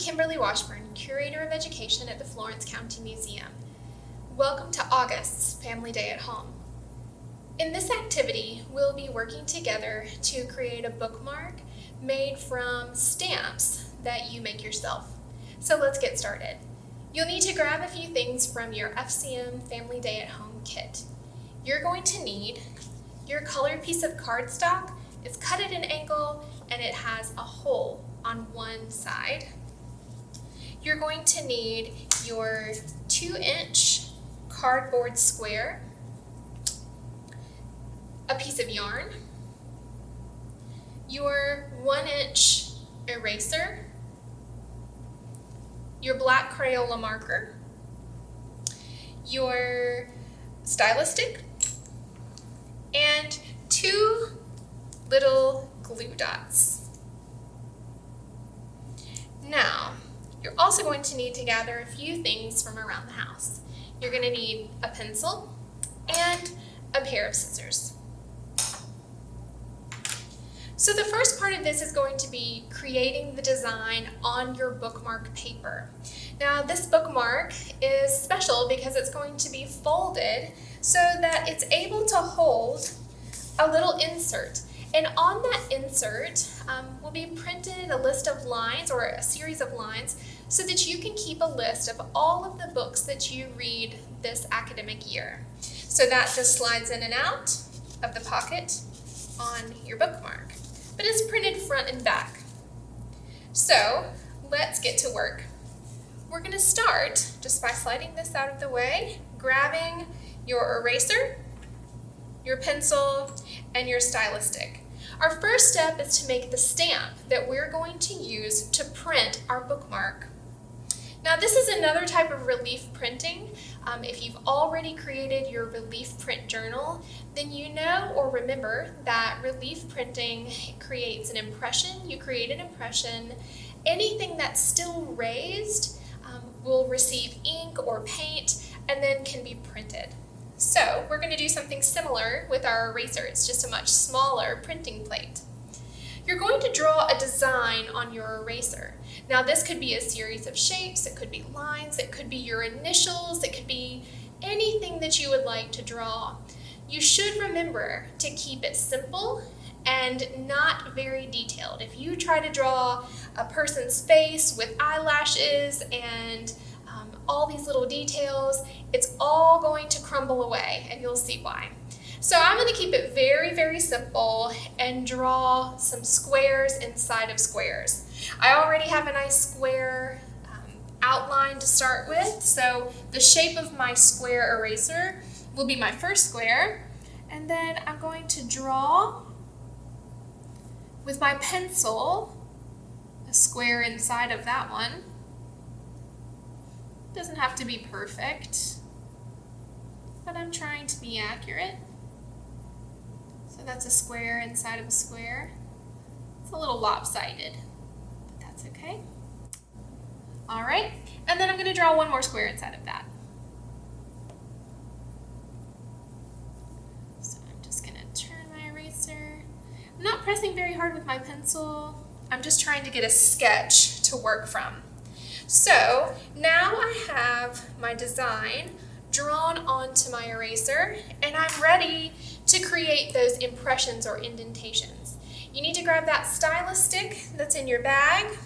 Kimberly Washburn, Curator of Education at the Florence County Museum. Welcome to August's Family Day at Home. In this activity, we'll be working together to create a bookmark made from stamps that you make yourself. So let's get started. You'll need to grab a few things from your FCM Family Day at Home kit. You're going to need your colored piece of cardstock. It's cut at an angle and it has a hole on one side. You're going to need your 2-inch cardboard square, a piece of yarn, your 1-inch eraser, your black Crayola marker, your stylus stick, and 2 little glue dots. Now, you're also going to need to gather a few things from around the house. You're going to need a pencil and a pair of scissors. So the first part of this is going to be creating the design on your bookmark paper. Now this bookmark is special because it's going to be folded so that it's able to hold a little insert. And on that insert will be printed a list of lines or a series of lines so that you can keep a list of all of the books that you read this academic year. So that just slides in and out of the pocket on your bookmark. But it's printed front and back. So let's get to work. We're going to start just by sliding this out of the way, grabbing your eraser, your pencil, and your stylus stick. Our first step is to make the stamp that we're going to use to print our bookmark. Now this is another type of relief printing. If you've already created your relief print journal, then you know or remember that relief printing creates an impression. You create an impression. Anything that's still raised will receive ink or paint and then can be printed. So we're going to do something similar with our eraser. It's just a much smaller printing plate. You're going to draw a design on your eraser. Now this could be a series of shapes, it could be lines, it could be your initials, it could be anything that you would like to draw. You should remember to keep it simple and not very detailed. If you try to draw a person's face with eyelashes and all these little details, it's all going to crumble away, and you'll see why. So I'm going to keep it very, very simple and draw some squares inside of squares. I already have a nice square outline to start with, so the shape of my square eraser will be my first square, and then I'm going to draw with my pencil a square inside of that one. Doesn't have to be perfect, but I'm trying to be accurate. So that's a square inside of a square. It's a little lopsided, but that's okay. All right, and then I'm going to draw one more square inside of that. So I'm just going to turn my eraser. I'm not pressing very hard with my pencil. I'm just trying to get a sketch to work from. So now I have my design drawn onto my eraser and I'm ready to create those impressions or indentations. You need to grab that stylus stick that's in your bag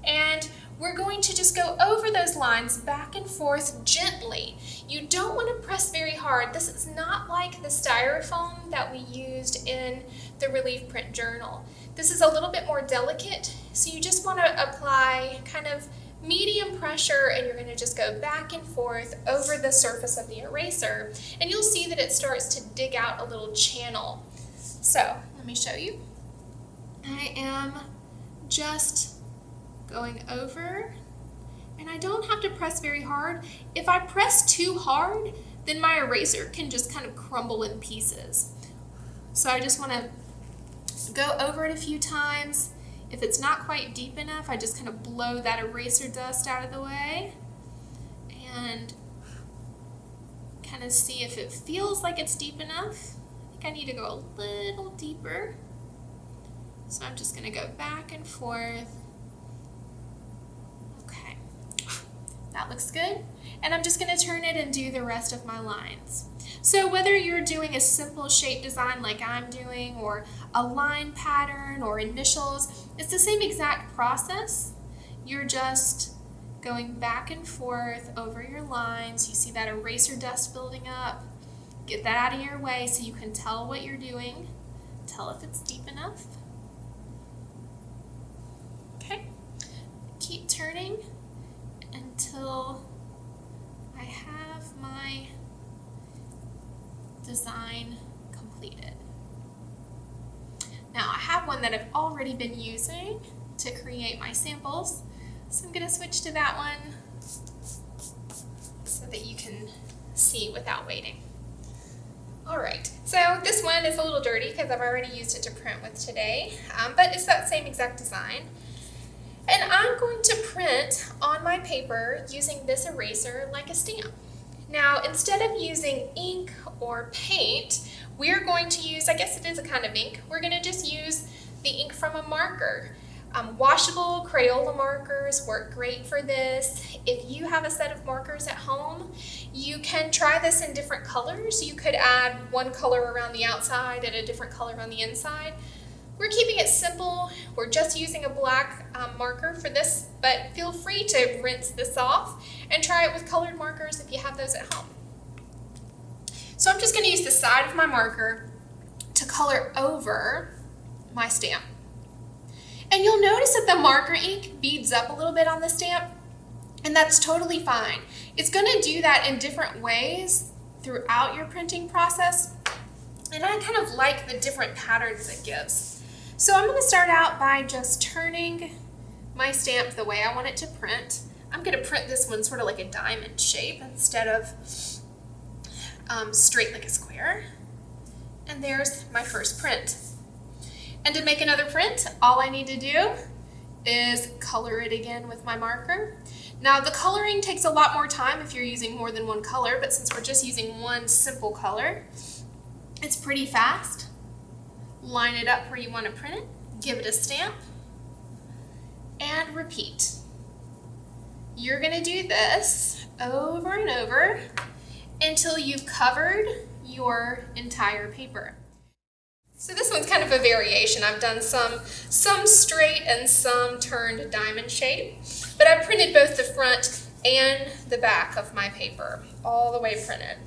and we're going to just go over those lines back and forth gently. You don't want to press very hard. This is not like the styrofoam that we used in the relief print journal. This is a little bit more delicate, so you just want to apply kind of medium pressure and you're going to just go back and forth over the surface of the eraser and you'll see that it starts to dig out a little channel. So let me show you. I am just going over and I don't have to press very hard. If I press too hard, then my eraser can just kind of crumble in pieces. So I just want to go over it a few times. If it's not quite deep enough, I just kind of blow that eraser dust out of the way and kind of see if it feels like it's deep enough. I think I need to go a little deeper. So I'm just going to go back and forth That looks good. And I'm just going to turn it and do the rest of my lines. So whether you're doing a simple shape design like I'm doing, or a line pattern or initials, it's the same exact process. You're just going back and forth over your lines. You see that eraser dust building up. Get that out of your way so you can tell what you're doing. Tell if it's deep enough. Okay. Keep turning until I have my design completed. Now I have one that I've already been using to create my samples, so I'm going to switch to that one so that you can see without waiting. Alright, so this one is a little dirty because I've already used it to print with today, but it's that same exact design. And I'm going to print on my paper using this eraser like a stamp. Now, instead of using ink or paint, we're going to use, I guess it is a kind of ink, we're going to just use the ink from a marker. Washable Crayola markers work great for this. If you have a set of markers at home, you can try this in different colors. You could add one color around the outside and a different color on the inside. We're keeping it simple. We're just using a black marker for this, but feel free to rinse this off and try it with colored markers if you have those at home. So I'm just going to use the side of my marker to color over my stamp. And you'll notice that the marker ink beads up a little bit on the stamp, and that's totally fine. It's going to do that in different ways throughout your printing process, and I kind of like the different patterns it gives. So I'm going to start out by just turning my stamp the way I want it to print. I'm going to print this one sort of like a diamond shape instead of straight like a square. And there's my first print. And to make another print, all I need to do is color it again with my marker. Now the coloring takes a lot more time if you're using more than one color, but since we're just using one simple color, it's pretty fast. Line it up where you want to print it, give it a stamp, and repeat. You're going to do this over and over until you've covered your entire paper. So this one's kind of a variation. I've done some straight and some turned diamond shape, but I printed both the front and the back of my paper, all the way printed.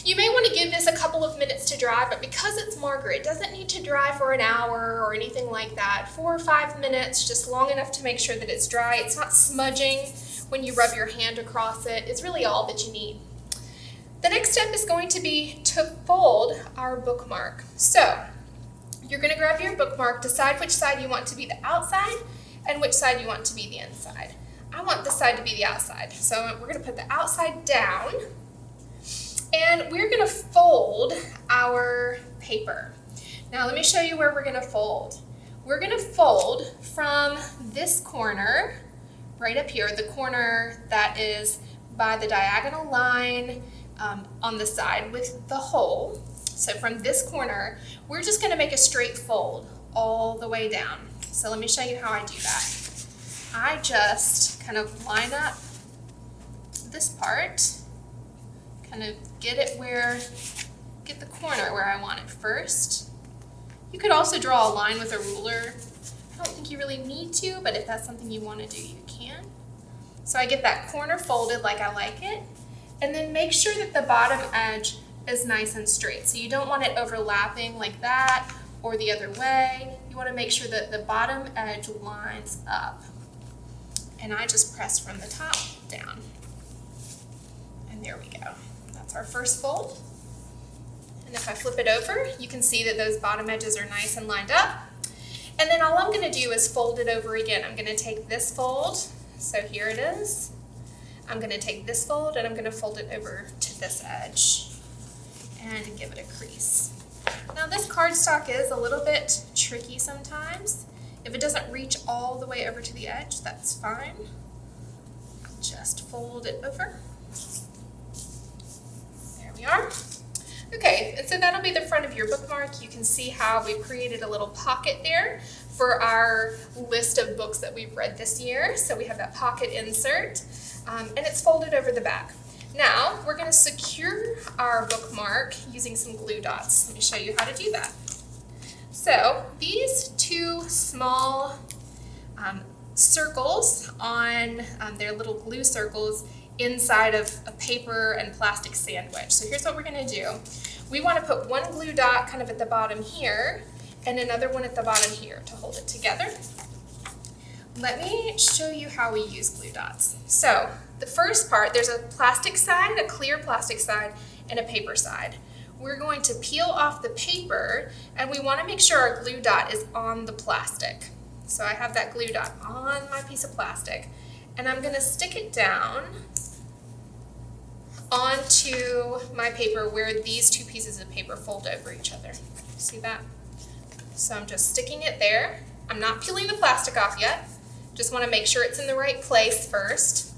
You may want to give this a couple of minutes to dry, but because it's marker, it doesn't need to dry for an hour or anything like that. 4 or 5 minutes, just long enough to make sure that it's dry. It's not smudging when you rub your hand across it. It's really all that you need. The next step is going to be to fold our bookmark. So you're going to grab your bookmark, decide which side you want to be the outside and which side you want to be the inside. I want this side to be the outside, so we're going to put the outside down, and we're going to fold our paper. Now let me show you where we're going to fold. We're going to fold from this corner right up here, the corner that is by the diagonal line on the side with the hole. So from this corner, we're just going to make a straight fold all the way down. So let me show you how I do that. I just kind of line up this part, kind of get the corner where I want it first. You could also draw a line with a ruler. I don't think you really need to, but if that's something you want to do, you can. So I get that corner folded like I like it. And then make sure that the bottom edge is nice and straight. So you don't want it overlapping like that or the other way. You want to make sure that the bottom edge lines up. And I just press from the top down. And there we go. That's our first fold. And if I flip it over, you can see that those bottom edges are nice and lined up. And then all I'm going to do is fold it over again. I'm going to take this fold. So here it is. I'm going to take this fold and I'm going to fold it over to this edge and give it a crease. Now this cardstock is a little bit tricky sometimes. If it doesn't reach all the way over to the edge, that's fine. Just fold it over. There we are. Okay, and so that'll be the front of your bookmark. You can see how we've created a little pocket there for our list of books that we've read this year. So we have that pocket insert, and it's folded over the back. Now, we're going to secure our bookmark using some glue dots. Let me show you how to do that. So, these two small circles on their little glue circles inside of a paper and plastic sandwich. So here's what we're going to do. We want to put one glue dot kind of at the bottom here and another one at the bottom here to hold it together. Let me show you how we use glue dots. So the first part, there's a plastic side, a clear plastic side, and a paper side. We're going to peel off the paper, and we want to make sure our glue dot is on the plastic. So I have that glue dot on my piece of plastic, and I'm going to stick it down onto my paper where these two pieces of paper fold over each other. See that? So I'm just sticking it there. I'm not peeling the plastic off yet. Just want to make sure it's in the right place first.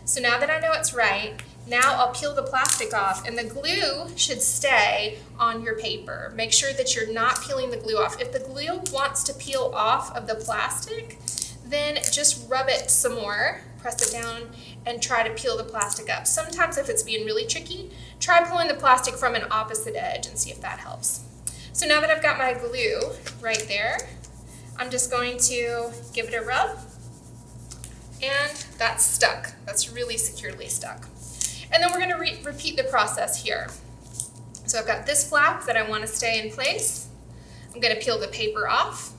So now that I know it's right, now I'll peel the plastic off, and the glue should stay on your paper. Make sure that you're not peeling the glue off. If the glue wants to peel off of the plastic, then just rub it some more, press it down, and try to peel the plastic up. Sometimes if it's being really tricky, try pulling the plastic from an opposite edge and see if that helps. So now that I've got my glue right there, I'm just going to give it a rub, and that's stuck. That's really securely stuck. And then we're going to repeat the process here. So I've got this flap that I want to stay in place. I'm going to peel the paper off.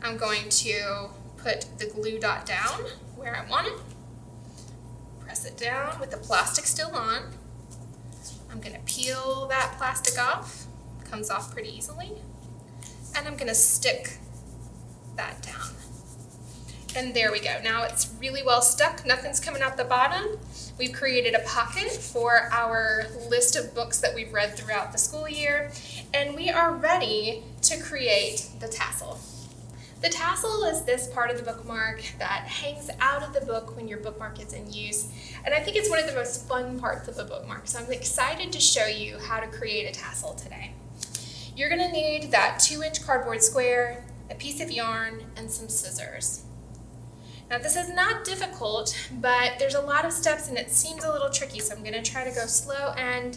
I'm going to put the glue dot down where I want it. Press it down with the plastic still on. I'm going to peel that plastic off. It comes off pretty easily. And I'm going to stick that down. And there we go. Now it's really well stuck. Nothing's coming out the bottom. We've created a pocket for our list of books that we've read throughout the school year, and we are ready to create the tassel. The tassel is this part of the bookmark that hangs out of the book when your bookmark is in use, and I think it's one of the most fun parts of a bookmark, so I'm excited to show you how to create a tassel today. You're going to need that 2-inch cardboard square, a piece of yarn, and some scissors. Now this is not difficult, but there's a lot of steps and it seems a little tricky, so I'm going to try to go slow and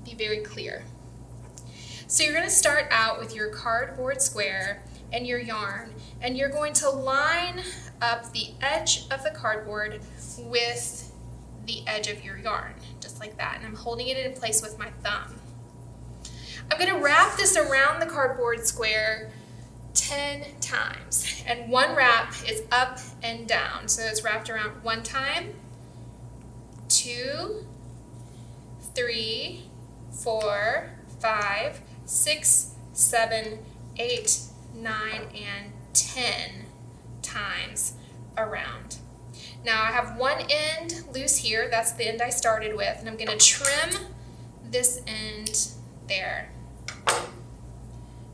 be very clear. So you're going to start out with your cardboard square and your yarn, and you're going to line up the edge of the cardboard with the edge of your yarn, just like that, and I'm holding it in place with my thumb. I'm going to wrap this around the cardboard square 10 times, and one wrap is up and down, so it's wrapped around 1 time, 2, 3, 4, 5, 6, 7, 8, 9, and 10 times around. Now I have one end loose here, that's the end I started with, and I'm going to trim this end there.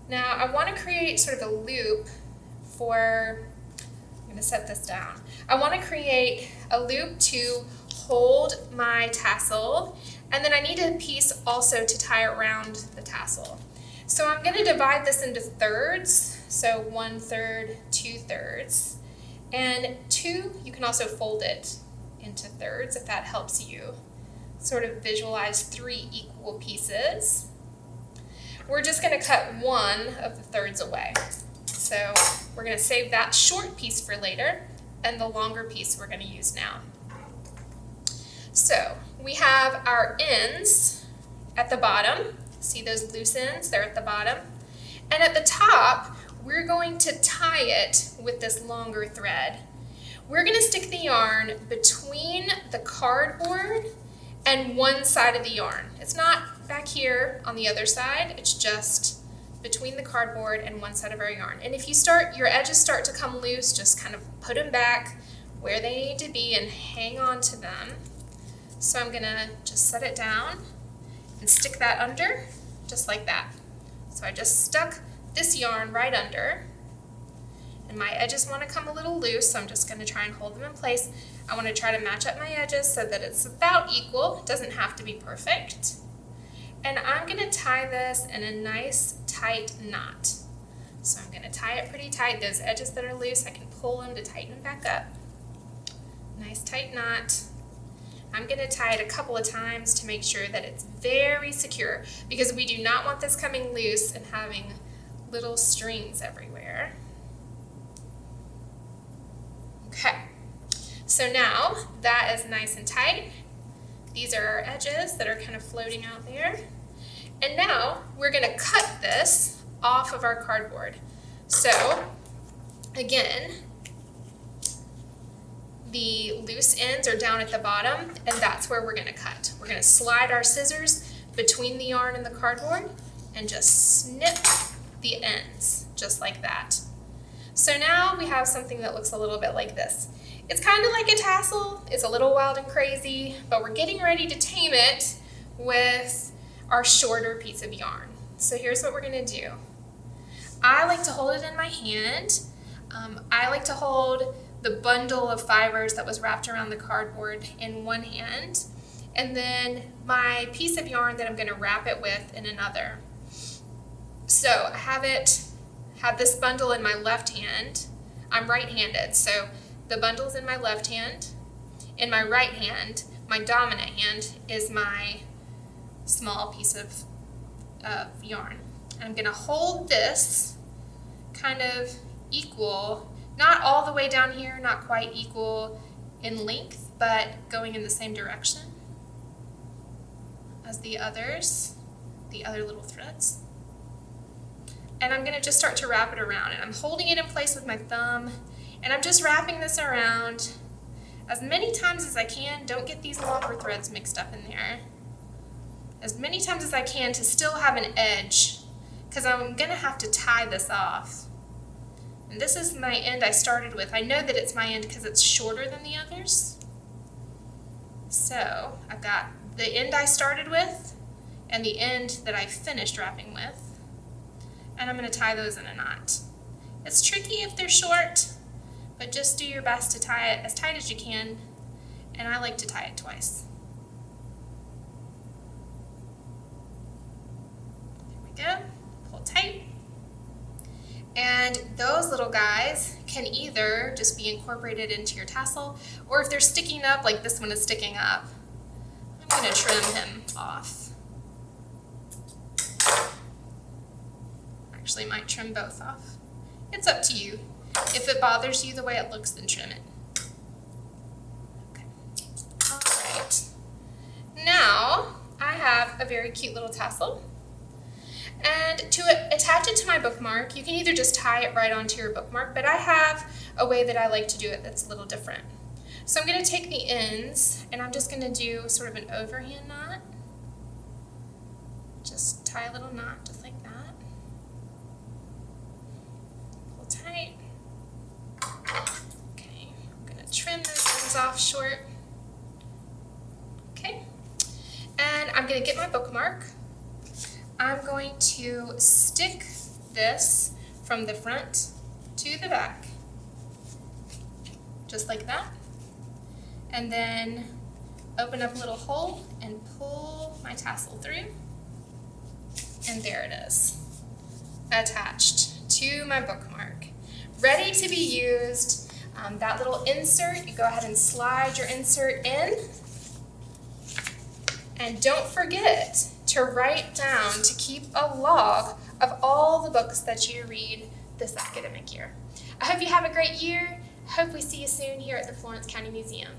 Now I want to create sort of a loop for, I'm going to set this down. I want to create a loop to hold my tassel, and then I need a piece also to tie around the tassel. So I'm going to divide this into thirds, so 1/3, 2/3, and 2, you can also fold it into thirds if that helps you sort of visualize 3 equal pieces. We're just going to cut 1 of the thirds away. So we're going to save that short piece for later, and the longer piece we're going to use now. So we have our ends at the bottom. See those loose ends? They're at the bottom. And at the top, we're going to tie it with this longer thread. We're going to stick the yarn between the cardboard and one side of the yarn. It's not back here on the other side, it's just between the cardboard and one side of our yarn. And if your edges start to come loose, just kind of put them back where they need to be and hang on to them. So I'm gonna just set it down and stick that under, just like that. So I just stuck this yarn right under, and my edges want to come a little loose, so I'm just going to try and hold them in place. I want to try to match up my edges so that it's about equal. It doesn't have to be perfect. And I'm going to tie this in a nice tight knot. So I'm going to tie it pretty tight. Those edges that are loose, I can pull them to tighten them back up. Nice tight knot. I'm going to tie it a couple of times to make sure that it's very secure, because we do not want this coming loose and having little strings everywhere. Okay, so now that is nice and tight. These are our edges that are kind of floating out there. And now we're going to cut this off of our cardboard. So again, the loose ends are down at the bottom, and that's where we're going to cut. We're going to slide our scissors between the yarn and the cardboard and just snip the ends, just like that. So now we have something that looks a little bit like this. It's kind of like a tassel. It's a little wild and crazy, but we're getting ready to tame it with our shorter piece of yarn. So here's what we're going to do. I like to hold it in my hand. I like to hold the bundle of fibers that was wrapped around the cardboard in one hand, and then my piece of yarn that I'm going to wrap it with in another. So I have this bundle in my left hand. I'm right-handed, so the bundle's in my left hand. In my right hand, my dominant hand, is my small piece of yarn. I'm going to hold this kind of equal, not all the way down here, not quite equal in length, but going in the same direction as the other little threads. And I'm going to just start to wrap it around, and I'm holding it in place with my thumb, and I'm just wrapping this around as many times as I can. Don't get these longer threads mixed up in there. As many times as I can to still have an edge, because I'm going to have to tie this off. And this is my end I started with. I know that it's my end because it's shorter than the others. So I've got the end I started with and the end that I finished wrapping with. And I'm going to tie those in a knot. It's tricky if they're short, but just do your best to tie it as tight as you can. And I like to tie it twice. There we go. Pull tight. And those little guys can either just be incorporated into your tassel, or if they're sticking up, like this one is sticking up, I'm going to trim him off. Actually, might trim both off. It's up to you. If it bothers you the way it looks, then trim it. Okay. All right. Now I have a very cute little tassel. And to attach it to my bookmark, you can either just tie it right onto your bookmark, but I have a way that I like to do it that's a little different. So I'm going to take the ends, and I'm just going to do sort of an overhand knot. Just tie a little knot just like that. Pull tight. Okay, I'm going to trim those ends off short. Okay, and I'm going to get my bookmark. I'm going to stick this from the front to the back, just like that, and then open up a little hole and pull my tassel through, and there it is, attached to my bookmark, ready to be used. That little insert, you go ahead and slide your insert in, and don't forget to write down, to keep a log of all the books that you read this academic year. I hope you have a great year. I hope we see you soon here at the Florence County Museum.